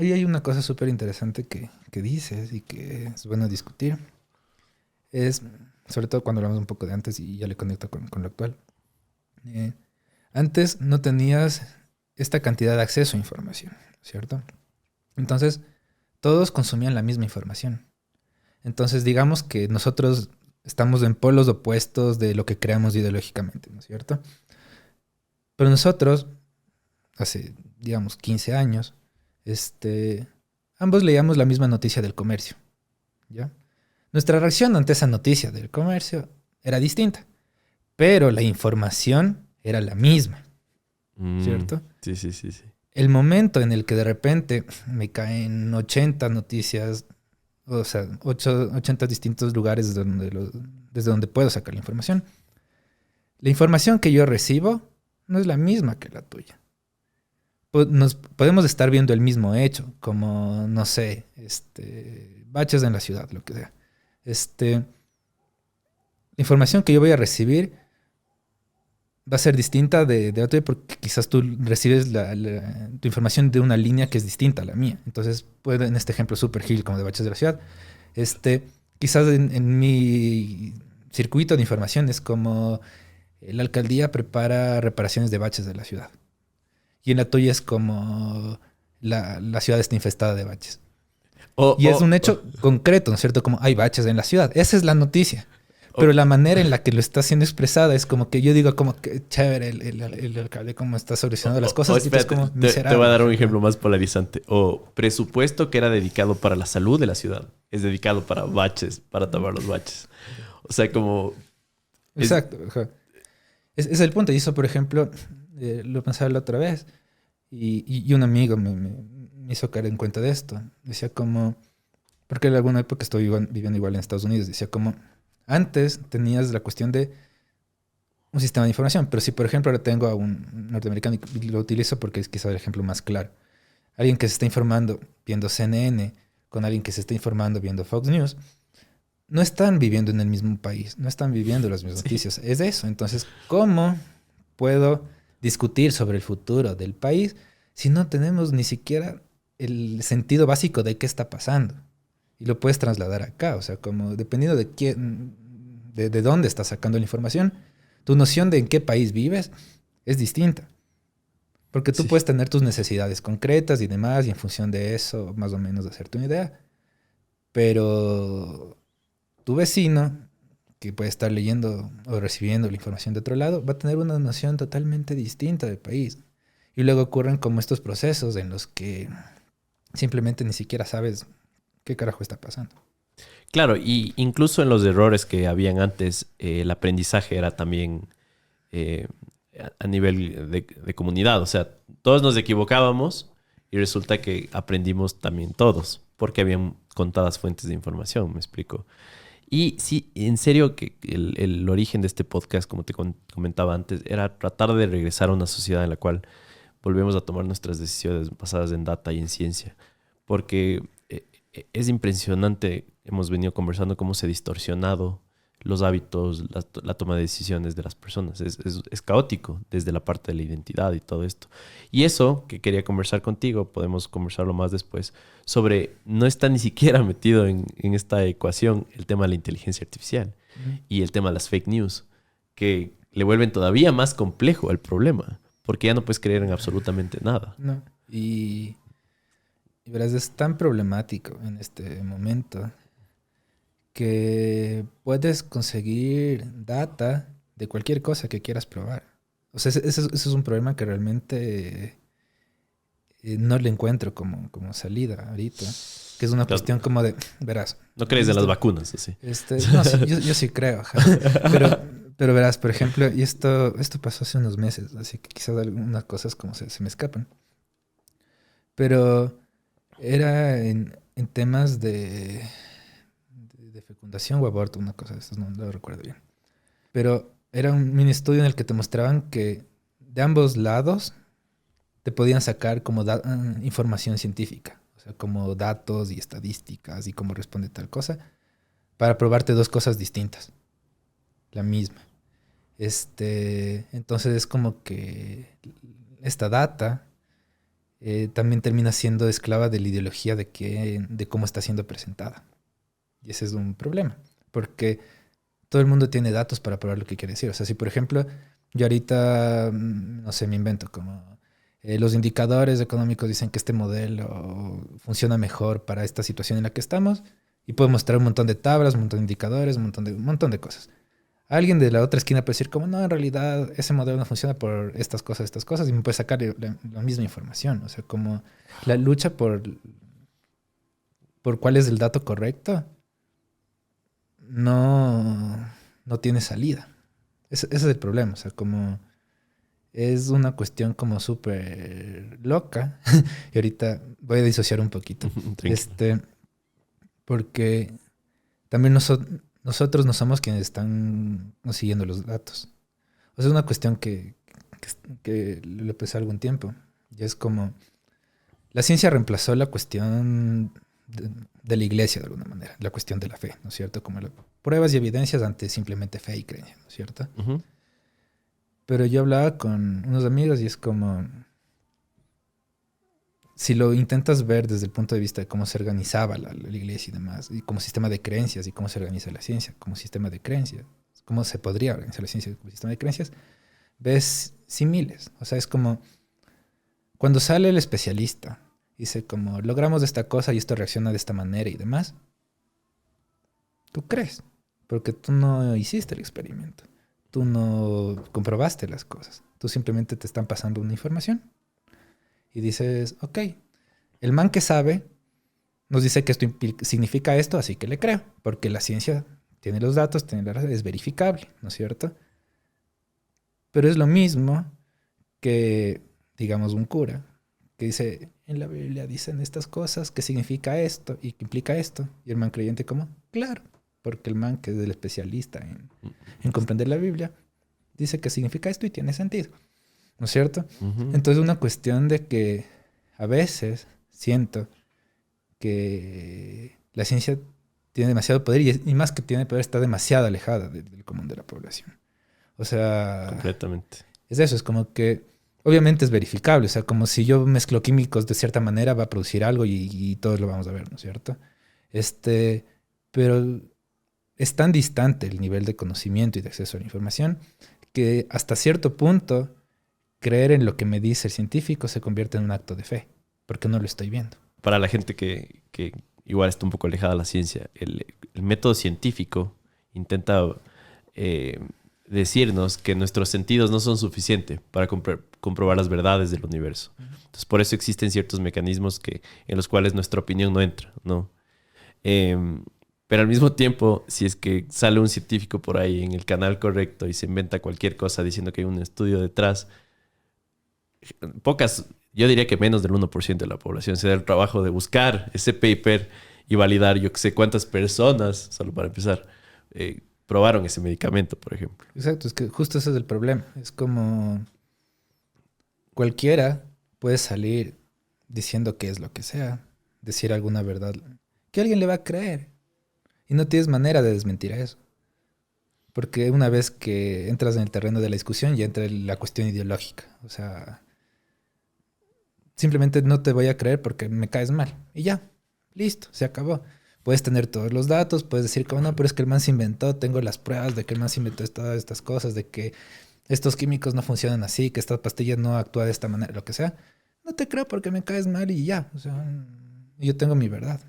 ahí hay una cosa súper interesante que dices y que es bueno discutir. Es, sobre todo cuando hablamos un poco de antes y ya le conecto con lo actual. Eh, Antes no tenías esta cantidad de acceso a información, ¿cierto? Entonces, todos consumían la misma información. Entonces, digamos que nosotros estamos en polos opuestos de lo que creamos ideológicamente, ¿no es cierto? Pero nosotros, hace, digamos, 15 años, este, ambos leíamos la misma noticia del comercio, ¿ya? Nuestra reacción ante esa noticia del comercio era distinta, pero la información era la misma, Mm, ¿cierto? sí, sí, sí, sí. El momento en el que de repente me caen 80 noticias, o sea, 80 distintos lugares desde donde puedo sacar la información que yo recibo no es la misma que la tuya. Nos podemos estar viendo el mismo hecho, como, no sé, baches en la ciudad, lo que sea. La información que yo voy a recibir va a ser distinta de otra porque quizás tú recibes tu información de una línea que es distinta a la mía. Entonces, puede, en este ejemplo super gil como de baches de la ciudad, este, quizás en mi circuito de información es como la alcaldía prepara reparaciones de baches de la ciudad. Y en la tuya es como la ciudad está infestada de baches. O, Y es un o, hecho concreto, ¿no es cierto? Como hay baches en la ciudad. Esa es la noticia. Pero o- la manera en la que lo está siendo expresada es como que yo digo como que chévere el alcalde cómo está solucionando las o cosas y tú es espérate, como te voy a miserable. dar un Ajá, como- ejemplo más polarizante. O presupuesto que era dedicado para la salud de la ciudad. Es dedicado para baches, para tapar los baches. O sea, como... Es, Exacto. Ajá. Es el punto. Y eso, por ejemplo, lo pensaba la otra vez. Y un amigo me hizo caer en cuenta de esto. Decía como, porque en alguna época estoy viviendo igual en Estados Unidos, decía como, antes tenías la cuestión de un sistema de información, pero si por ejemplo ahora tengo a un norteamericano y lo utilizo porque es quizá el ejemplo más claro, alguien que se está informando viendo CNN con alguien que se está informando viendo Fox News, no están viviendo en el mismo país, no están viviendo las mismas sí, noticias, es eso. Entonces, ¿cómo puedo discutir sobre el futuro del país si no tenemos ni siquiera el sentido básico de qué está pasando? Y lo puedes trasladar acá, o sea, como dependiendo de quién, de dónde estás sacando la información, tu noción de en qué país vives es distinta. Porque tú sí. puedes tener tus necesidades concretas y demás, y en función de eso, más o menos, hacerte una idea. Pero tu vecino, que puede estar leyendo o recibiendo la información de otro lado, va a tener una noción totalmente distinta del país. Y luego ocurren como estos procesos en los que simplemente ni siquiera sabes qué carajo está pasando. Claro, y incluso en los errores que habían antes, el aprendizaje era también eh, a nivel de comunidad. O sea, todos nos equivocábamos y resulta que aprendimos también todos, porque habían contadas fuentes de información, me explico. Y sí, en serio que el origen de este podcast, como te comentaba antes, era tratar de regresar a una sociedad en la cual volvemos a tomar nuestras decisiones basadas en data y en ciencia. Porque es impresionante, hemos venido conversando cómo se ha distorsionado los hábitos, la toma de decisiones de las personas. Es caótico desde la parte de la identidad y todo esto. Y eso que quería conversar contigo, podemos conversarlo más después, sobre no está ni siquiera metido en esta ecuación el tema de la inteligencia artificial Mm. y el tema de las fake news, que le vuelven todavía más complejo el problema, porque ya no puedes creer en absolutamente nada. No. Y verás, es tan problemático en este momento que puedes conseguir data de cualquier cosa que quieras probar. O sea, ese es un problema que realmente no le encuentro como salida ahorita. Que es una Claro, cuestión como de, verás, no crees en las existe, vacunas, así. no, sí, yo sí creo, ajá. Pero, pero verás, por ejemplo, y esto pasó hace unos meses, así que quizás algunas cosas como se me escapan. Pero era en temas de fecundación o aborto, una cosa de estas, no lo recuerdo bien. Pero era un mini estudio en el que te mostraban que de ambos lados te podían sacar como información científica, o sea, como datos y estadísticas y cómo responde tal cosa, para probarte dos cosas distintas, la misma. Entonces es como que esta data también termina siendo esclava de la ideología de cómo está siendo presentada. Y ese es un problema, porque todo el mundo tiene datos para probar lo que quiere decir. O sea, si por ejemplo yo ahorita, no sé, me invento como los indicadores económicos dicen que este modelo funciona mejor para esta situación en la que estamos y puedo mostrar un montón de tablas, un montón de indicadores, un montón de cosas. Alguien de la otra esquina puede decir como, no, en realidad ese modelo no funciona por estas cosas, y me puede sacar la misma información. O sea, como la lucha por cuál es el dato correcto no, no tiene salida. Ese es el problema. O sea, como es una cuestión como súper loca. Y ahorita voy a disociar un poquito. Porque también nosotros no somos quienes están siguiendo los datos. O sea, es una cuestión que lo pensé algún tiempo. Y es como, la ciencia reemplazó la cuestión de la iglesia de alguna manera, la cuestión de la fe, ¿no es cierto? Como pruebas y evidencias ante simplemente fe y creencia, ¿no es cierto? Uh-huh. Pero yo hablaba con unos amigos y es como, si lo intentas ver desde el punto de vista de cómo se organizaba la iglesia y demás, y como sistema de creencias, y cómo se organiza la ciencia como sistema de creencias, cómo se podría organizar la ciencia como sistema de creencias, ves similes. O sea, es como cuando sale el especialista, dice como, logramos esta cosa y esto reacciona de esta manera y demás, tú crees, porque tú no hiciste el experimento, tú no comprobaste las cosas, tú simplemente te están pasando una información. Y dices, ok, el man que sabe nos dice que esto significa esto, así que le creo, porque la ciencia tiene los datos, es verificable, ¿no es cierto? Pero es lo mismo que, digamos, un cura que dice, en la Biblia dicen estas cosas, que significa esto y que implica esto. Y el man creyente como, claro, porque el man que es el especialista en comprender la Biblia dice que significa esto y tiene sentido. ¿No es cierto? Uh-huh. Entonces es una cuestión de que a veces siento que la ciencia tiene demasiado poder y más que tiene poder está demasiado alejada del común de la población. O sea... Completamente. Es eso, es como que obviamente es verificable. O sea, como si yo mezclo químicos de cierta manera va a producir algo y todos lo vamos a ver, ¿no es cierto? Pero es tan distante el nivel de conocimiento y de acceso a la información que hasta cierto punto creer en lo que me dice el científico se convierte en un acto de fe, porque no lo estoy viendo. Para la gente que igual está un poco alejada de la ciencia, el método científico intenta decirnos que nuestros sentidos no son suficientes para comprobar las verdades del universo. Entonces, por eso existen ciertos mecanismos en los cuales nuestra opinión no entra, ¿no? Pero al mismo tiempo, si es que sale un científico por ahí en el canal correcto y se inventa cualquier cosa diciendo que hay un estudio detrás, yo diría que menos del 1% de la población se da el trabajo de buscar ese paper y validar yo que sé cuántas personas, solo para empezar, probaron ese medicamento, por ejemplo. Exacto, es que justo ese es el problema. Es como cualquiera puede salir diciendo que es lo que sea, decir alguna verdad, que alguien le va a creer. Y no tienes manera de desmentir eso. Porque una vez que entras en el terreno de la discusión ya entra la cuestión ideológica. O sea... simplemente no te voy a creer porque me caes mal. Y ya, listo, se acabó. Puedes tener todos los datos, puedes decir como no, pero es que el man se inventó, tengo las pruebas de que el man se inventó todas estas cosas, de que estos químicos no funcionan así, que esta pastilla no actúa de esta manera, lo que sea. No te creo porque me caes mal y ya. O sea, yo tengo mi verdad.